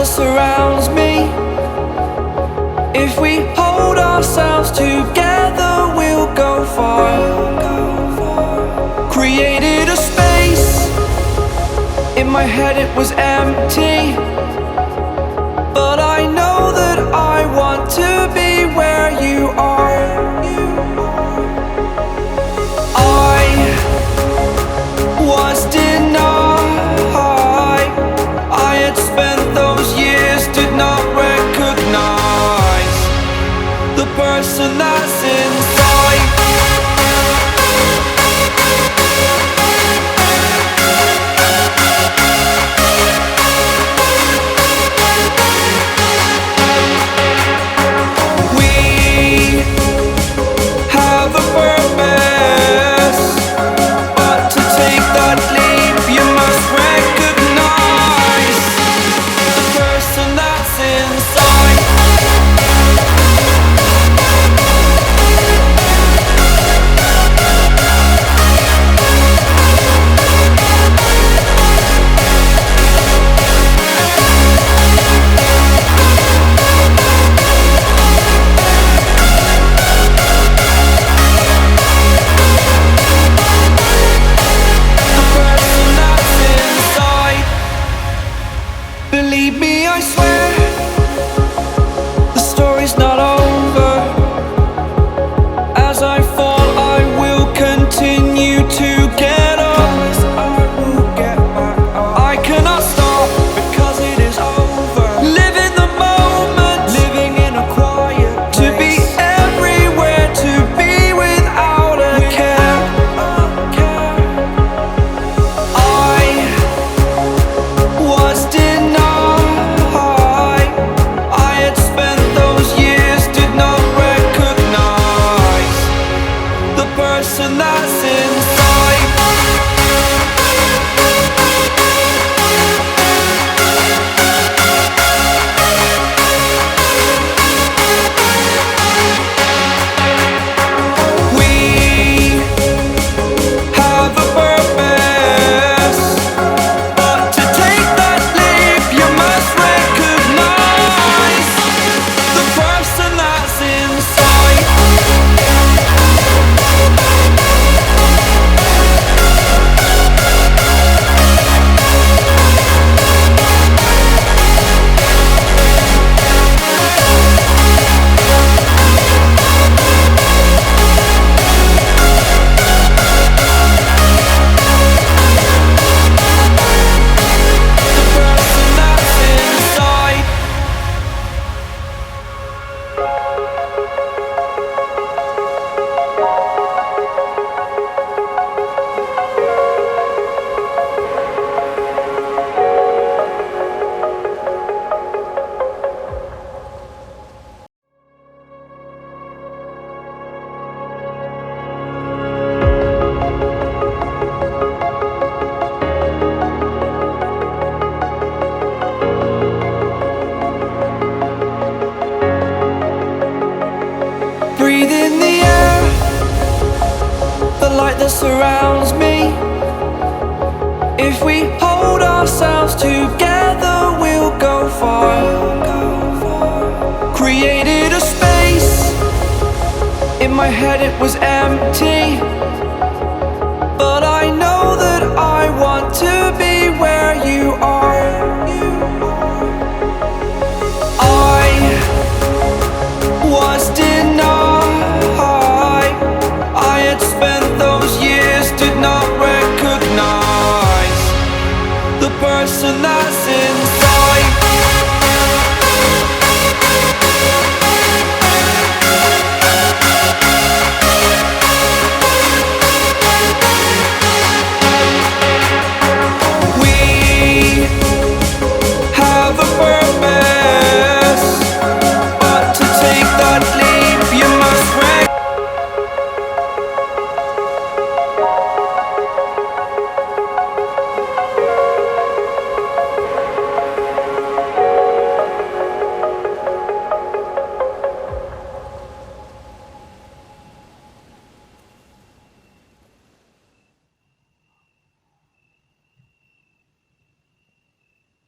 that surrounds me. If we hold ourselves together, we'll go far. Created a space. In my head it was empty, but I know that I want to be where you are. I was denied. I had spent those years, did not recognize the person that's inside. Believe me, I swear, the story's not over. As I fall, I will continue to get up. I cannot stop because it is over. Live in the moment, living in a quiet place. To be everywhere, to be without a care. I was person that's inside. We have a purpose, but to take that leap you must recognize the person that's inside. Breathe in the air, the light that surrounds me. If we hold ourselves together, we'll go far. Created a space. In my head it was empty, but I know that I want to be where you are. I was denied. I had spent those years, did not recognize the person that's inside.